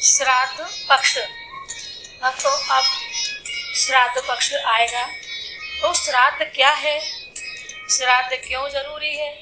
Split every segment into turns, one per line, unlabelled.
श्राद्ध पक्ष। तो अब श्राद्ध पक्ष आएगा। तो श्राद्ध क्या है, श्राद्ध क्यों जरूरी है,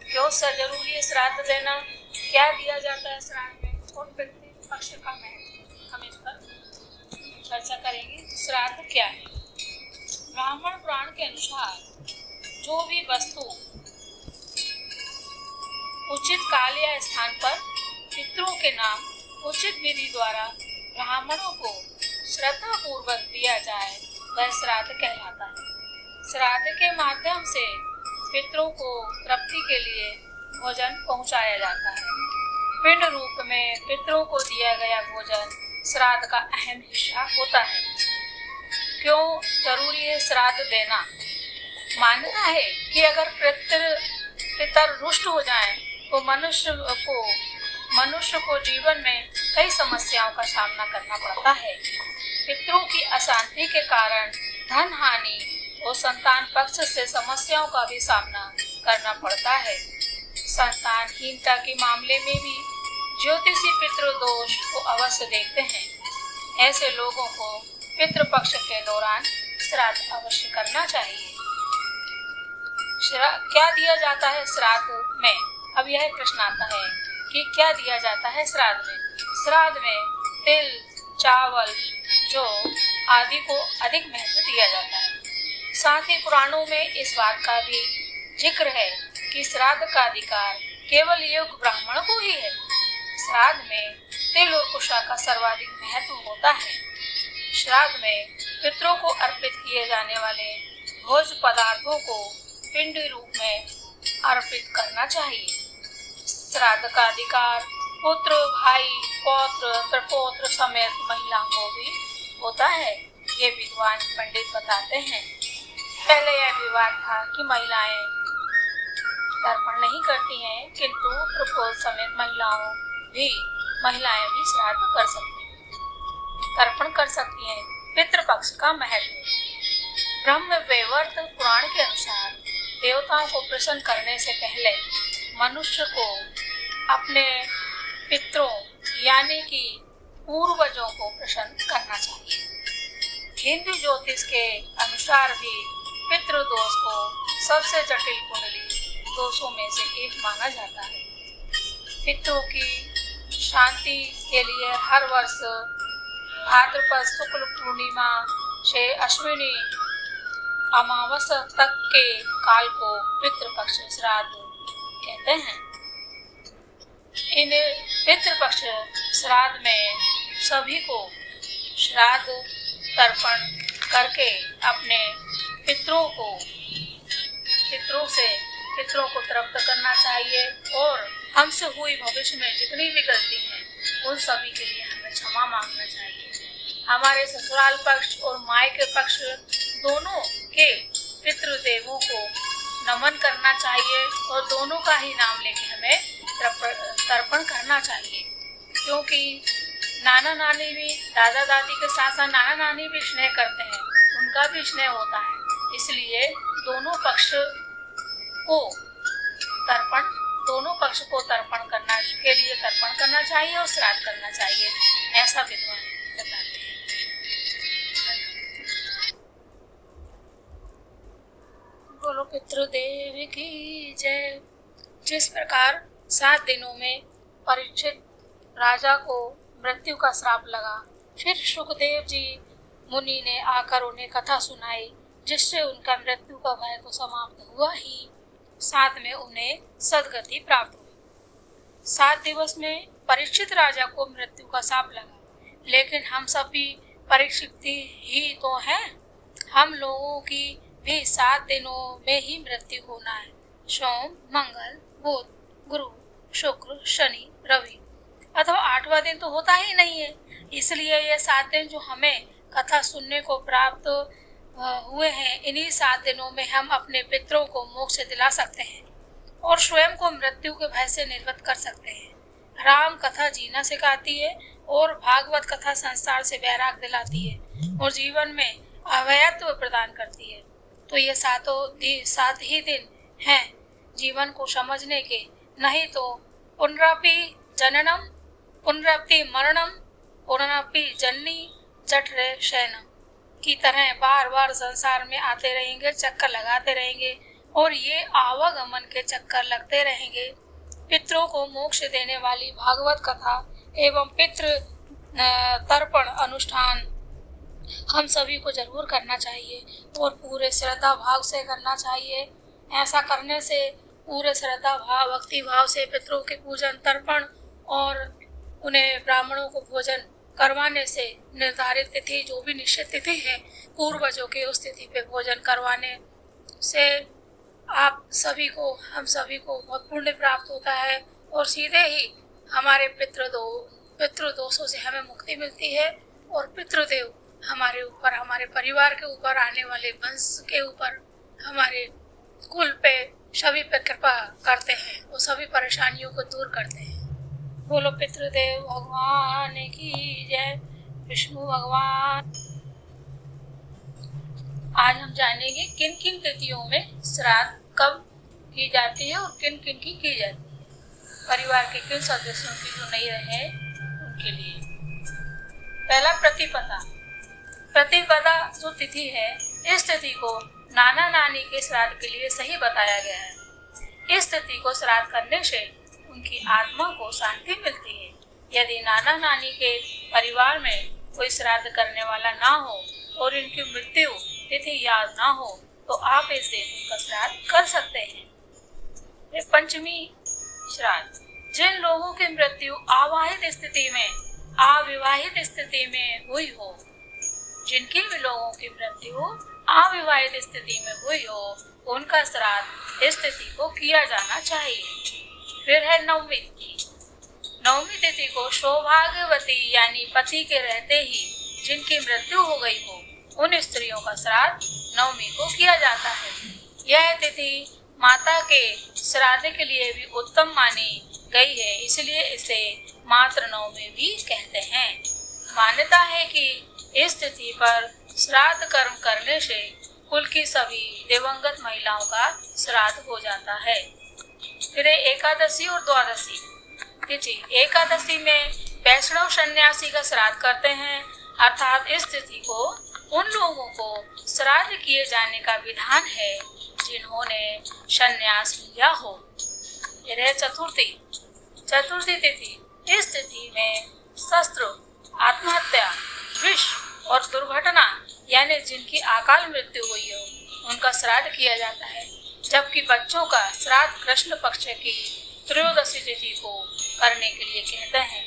क्यों जरूरी है श्राद्ध देना, क्या दिया जाता है श्राद्ध में, और पितृ पक्ष का महत्व हम इस पर चर्चा करेंगे। श्राद्ध क्या है। ब्राह्मण पुराण के अनुसार जो भी वस्तु उचित काल या स्थान पर पितरों के नाम उचित विधि द्वारा ब्राह्मणों को श्रद्धा पूर्वक दिया जाए वह श्राद्ध कहलाता है। श्राद्ध के माध्यम से पितरों को तृप्ति के लिए भोजन पहुंचाया जाता है। पिंड रूप में पितरों को दिया गया भोजन श्राद्ध का अहम हिस्सा होता है। क्यों जरूरी है श्राद्ध देना। मान्यता है कि अगर पितर रुष्ट हो जाएं तो मनुष्य को जीवन में कई समस्याओं का सामना करना पड़ता है। पितरों की अशांति के कारण धन हानि और संतान पक्ष से समस्याओं का भी सामना करना पड़ता है। संतानहीनता के मामले में भी ज्योतिषी पितृदोष को अवश्य देखते हैं। ऐसे लोगों को पितृपक्ष के दौरान श्राद्ध अवश्य करना चाहिए। क्या दिया जाता है श्राद्ध में। अब यह प्रश्न आता है कि क्या दिया जाता है श्राद्ध में। श्राद्ध में तिल, चावल, जौ आदि को अधिक महत्व दिया जाता है। साथ ही पुराणों में इस बात का भी जिक्र है कि श्राद्ध का अधिकार केवल योग्य ब्राह्मण को ही है। श्राद्ध में तिल और कुशा का सर्वाधिक महत्व होता है। श्राद्ध में पितरों को अर्पित किए जाने वाले भोज्य पदार्थों को पिंड रूप में अर्पित करना चाहिए। श्राद्ध का अधिकार पुत्र, भाई, पौत्र, प्रपौत्र समेत महिलाओं को भी होता है। ये विद्वान पंडित बताते हैं। पहले यह विवाद था कि महिलाएं तर्पण नहीं करती हैं, किंतु प्रपौत्र समेत महिलाएं भी श्राद्ध कर सकती हैं, तर्पण कर सकती हैं। पितृपक्ष का महत्व। ब्रह्म वैवर्त पुराण के अनुसार देवताओं को प्रसन्न करने से पहले मनुष्य को अपने पितरों यानी कि पूर्वजों को प्रसन्न करना चाहिए। हिंदू ज्योतिष के अनुसार भी पितृदोष को सबसे जटिल कुंडली दोषों में से एक माना जाता है। पितरों की शांति के लिए हर वर्ष भाद्रपद शुक्ल पूर्णिमा से अश्विनी अमावस्या तक के काल को पितृपक्ष श्राद्ध कहते हैं। इन पितृपक्ष श्राद्ध में सभी को श्राद्ध तर्पण करके अपने पितरों को तृप्त करना चाहिए और हमसे हुई भविष्य में जितनी भी गलती है उन सभी के लिए हमें क्षमा मांगना चाहिए। हमारे ससुराल पक्ष और मायके पक्ष दोनों के पितृदेवों को नमन करना चाहिए और दोनों का ही नाम लेके हमें तर्पण करना चाहिए, क्योंकि नाना नानी भी दादा दादी के साथ साथ नाना नानी भी स्नेह करते हैं, उनका भी स्नेह होता है। इसलिए दोनों पक्ष को तर्पण करना के लिए तर्पण करना चाहिए और श्राद्ध करना चाहिए, ऐसा विद्वान बताते हैं। बोलो पितृदेव की जय। जिस प्रकार 7 दिनों में परीक्षित राजा को मृत्यु का श्राप लगा, फिर सुखदेव जी मुनि ने आकर उन्हें कथा सुनाई, जिससे उनका मृत्यु का भय तो समाप्त हुआ ही, साथ में उन्हें सद्गति प्राप्त हुई। 7 दिवस में परीक्षित राजा को मृत्यु का श्राप लगा, लेकिन हम सभी परीक्षित ही तो हैं। हम लोगों की भी 7 दिनों में ही मृत्यु होना है। सोम, मंगल, बुध, गुरु, शुक्र, शनि, रवि अथवा 8वां दिन तो होता ही नहीं है। इसलिए ये 7 दिन जो हमें कथा सुनने को प्राप्त हुए हैं, इन्हीं 7 दिनों में हम अपने पितरों को मोक्ष दिला सकते हैं और स्वयं को मृत्यु के भय से निर्वृत्त कर सकते हैं। राम कथा जीना सिखाती है और भागवत कथा संसार से वैराग दिलाती है और जीवन में अभयत्व प्रदान करती है। तो ये 7 ही दिन हैं जीवन को समझने के, नहीं तो पुनरपि जननम पुनरपि मरणम पुनरपि जननी जठरे शयनम की तरह बार बार संसार में आते रहेंगे, चक्कर लगाते रहेंगे और ये आवागमन के चक्कर लगते रहेंगे। पितरों को मोक्ष देने वाली भागवत कथा एवं पितृ तर्पण अनुष्ठान हम सभी को जरूर करना चाहिए और पूरे श्रद्धा भाव से करना चाहिए। ऐसा करने से पूरे श्रद्धा भाव भक्ति भाव से पितरों के पूजन तर्पण और उन्हें ब्राह्मणों को भोजन करवाने से निर्धारित तिथि जो भी निश्चित तिथि है पूर्वजों के उस तिथि पे भोजन करवाने से आप सभी को हम सभी को बहुत पुण्य प्राप्त होता है और सीधे ही हमारे पितृदोषों से हमें मुक्ति मिलती है और पितृदेव हमारे ऊपर हमारे परिवार के ऊपर आने वाले वंश के ऊपर हमारे कुल पे सभी पे कृपा करते हैं और सभी परेशानियों को दूर करते हैं। बोलो पितृदेव भगवान की जय। विष्णु भगवान। आज हम जानेंगे किन किन तिथियों में श्राद्ध कब की जाती है और किन किन की जाती है। परिवार के किन सदस्यों की जो नहीं रहे उनके लिए। पहला प्रतिपदा। प्रतिपदा जो तिथि है इस तिथि को नाना नानी के श्राद्ध के लिए सही बताया गया है। इस तिथि को श्राद्ध करने से उनकी आत्मा को शांति मिलती है। यदि नाना नानी के परिवार में कोई श्राद्ध करने वाला ना हो और इनकी मृत्यु तिथि याद ना हो तो आप इस दिन उनका श्राद्ध कर सकते हैं। पंचमी श्राद्ध। जिन लोगों की मृत्यु अविवाहित स्थिति में हुई हो, जिनकी भी लोगों की मृत्यु अविवाहित स्थिति में हुई हो उनका श्राद्ध इस तिथि को किया जाना चाहिए। फिर है नवमी तिथि। नवमी तिथि को सौभाग्यवती यानी पति के रहते ही जिनकी मृत्यु हो गई हो उन स्त्रियों का श्राद्ध नवमी को किया जाता है। यह तिथि माता के श्राद्ध के लिए भी उत्तम मानी गई है, इसलिए इसे मातृ नवमी भी कहते हैं। मान्यता है कि इस तिथि पर श्राद्ध कर्म करने से कुल की सभी दिवंगत महिलाओं का श्राद्ध हो जाता है। फिर एकादशी और द्वादशी तिथि। एकादशी में वैष्णव सन्यासी का श्राद्ध करते हैं, अर्थात इस तिथि को उन लोगों को श्राद्ध किए जाने का विधान है जिन्होंने संन्यास लिया हो। यह चतुर्थी। चतुर्थी तिथि। इस तिथि में शस्त्र, आत्महत्या, विष और दुर्घटना यानी जिनकी अकाल मृत्यु हुई हो उनका श्राद्ध किया जाता है, जबकि बच्चों का श्राद्ध कृष्ण पक्ष की त्रयोदशी तिथि को करने के लिए कहते हैं।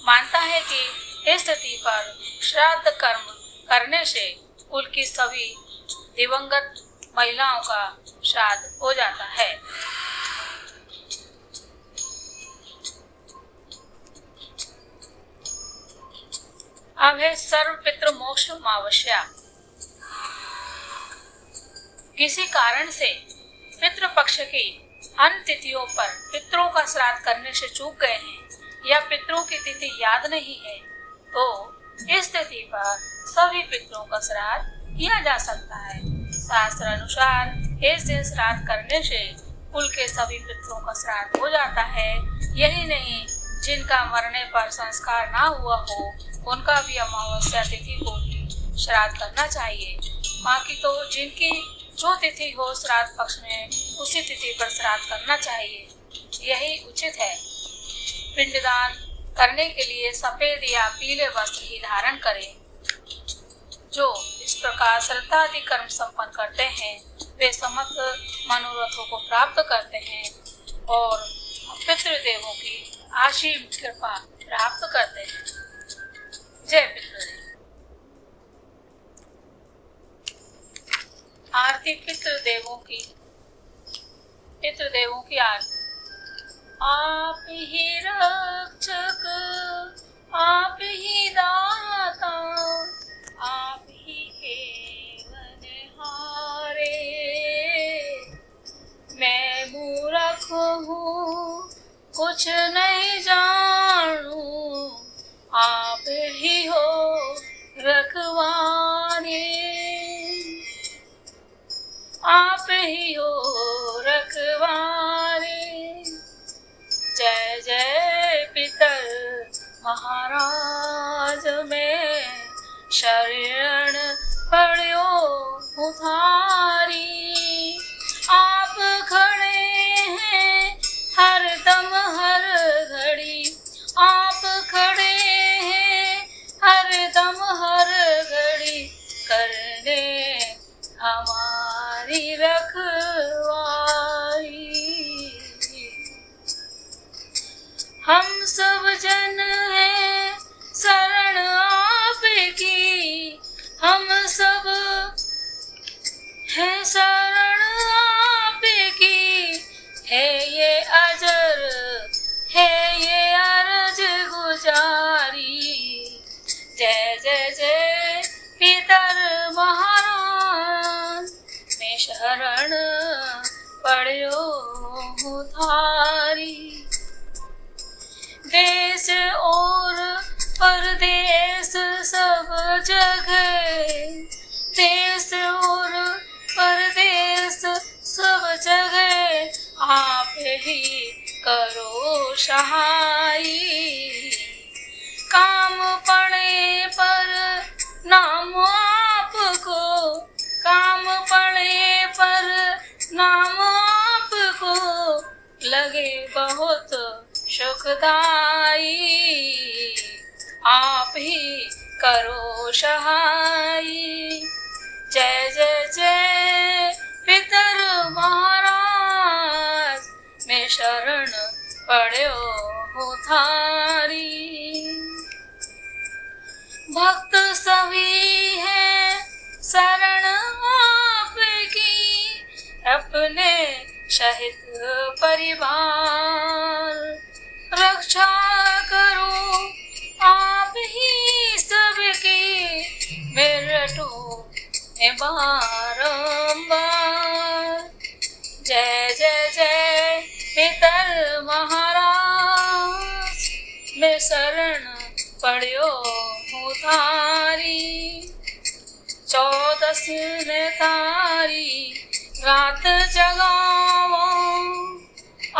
मानता है कि इस तिथि पर श्राद्ध कर्म करने से कुल की सभी दिवंगत महिलाओं का श्राद्ध हो जाता है। अब है सर्व पितृ मोक्ष अमावस्या। किसी कारण से पितृ पक्ष की अन्य तिथियों पर पितरों का श्राद्ध करने से चूक गए हैं या पितरों की तिथि याद नहीं है तो इस तिथि पर सभी पितरों का श्राद्ध किया जा सकता है। शास्त्र अनुसार इस दिन श्राद्ध करने से कुल के सभी पितरों का श्राद्ध हो जाता है। यही नहीं, जिनका मरने पर संस्कार ना हुआ हो उनका भी अमावस्या तिथि को ही श्राद्ध करना चाहिए। बाकी तो जिनकी जो तिथि हो श्राद्ध पक्ष में उसी तिथि पर श्राद्ध करना चाहिए, यही उचित है। पिंडदान करने के लिए सफेद या पीले वस्त्र ही धारण करें। जो इस प्रकार श्रद्धादि कर्म संपन्न करते हैं वे समस्त मनोरथों को प्राप्त करते हैं और पितृदेवों की आशीर्वाद कृपा प्राप्त करते हैं। जय पितृदेव। आरती पितृदेवों की आरती। आप ही रक्षक, आप ही दाता, आप ही केवल हारे। मैं मूर्ख हूँ, कुछ नहीं जानू, आप ही हो रखवारे। आप ही हो रखवारे। जय जय पितर महाराज मैं शरण पड़ियो हूँ थारी। आप खड़े हैं हर दम हर घड़ी, आप खड़े हैं हर दम हर घड़ी, करने हमारी रखवारी। हम सब जन हैं शरण आपकी, हम सब हैं शरण आपकी, है ये अजर है ये अर्ज गुजारी। जय जय जय पितर महाराज मैं शरण पड़ियो हूँ थारी। देश और परदेश सब जगह, देश और परदेश सब जगह आप ही करो सहाई। काम पड़े पर नाम आपको, काम पड़े पर नाम आपको, लगे बहुत सुखदाई। आप ही करो सहाई। जय जय जय पितर महाराज मैं शरण पड़ियो हूँ थारी। भक्त सभी है शरण आपकी, अपने सहित परिवार, रक्षा करो आप ही सबकी, मेरठों में बारंबार। जय जय जय पितर महाराज मैं शरण पड़ियो हूँ थारी। 14 ने तारी रात जगावा,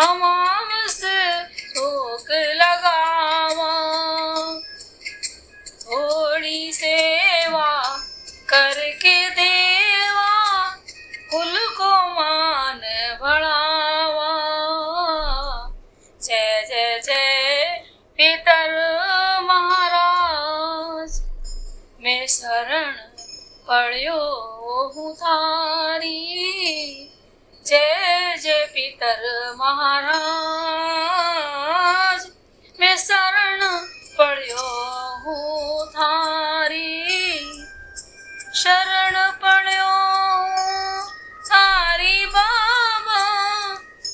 अमावस धूप लगावा, थोड़ी सेवा करके देवा, कुल को मान बढ़ावा। जय जय जय पितर महाराज मैं शरण पड़ियो हूँ थारी। जय जय पितर महाराज मैं शरण पड़ियो हूँ थारी। शरण पड़ियो थारी बाबा,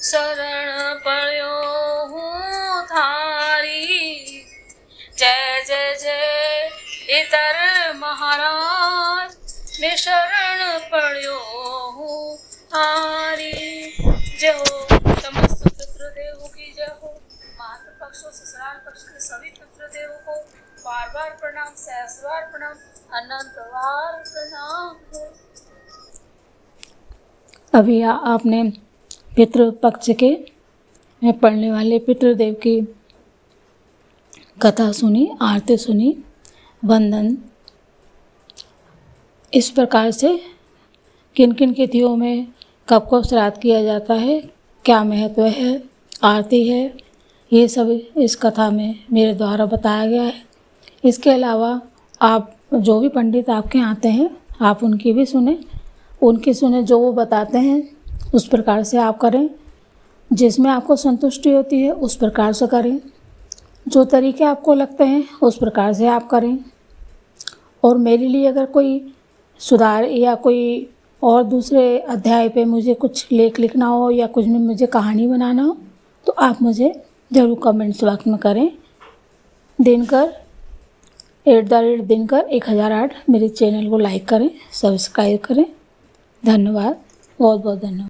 शरण पड़ियो हूँ थारी। जय जय जय पितर महाराज मैं शरण पड़ियो हूँ थारी। जय हो समस्त पितृदेवों की जय हो। मातृ पक्ष और ससुराल पक्ष के सभी पितृदेवों को बार बार प्रणाम, सहस्रार प्रणाम, अनंत बार प्रणाम हो।
अभी आपने पितृ पक्ष के में पढ़ने वाले पितृदेव की कथा सुनी, आरती सुनी, वंदन। इस प्रकार से किन किन तिथियों में कब कब श्राद्ध किया जाता है, क्या महत्व है, आरती है, ये सब इस कथा में मेरे द्वारा बताया गया है। इसके अलावा आप जो भी पंडित आपके आते हैं आप उनकी भी सुने, उनकी सुने जो वो बताते हैं उस प्रकार से आप करें, जिसमें आपको संतुष्टि होती है उस प्रकार से करें, जो तरीके आपको लगते हैं उस प्रकार से आप करें। और मेरे लिए अगर कोई सुधार या कोई और दूसरे अध्याय पे मुझे कुछ लेख लिखना हो या कुछ में मुझे कहानी बनाना हो तो आप मुझे ज़रूर कमेंट्स बॉक्स में करें। दिनकर @दिनकर 1008 मेरे चैनल को लाइक करें, सब्सक्राइब करें। धन्यवाद, बहुत बहुत धन्यवाद।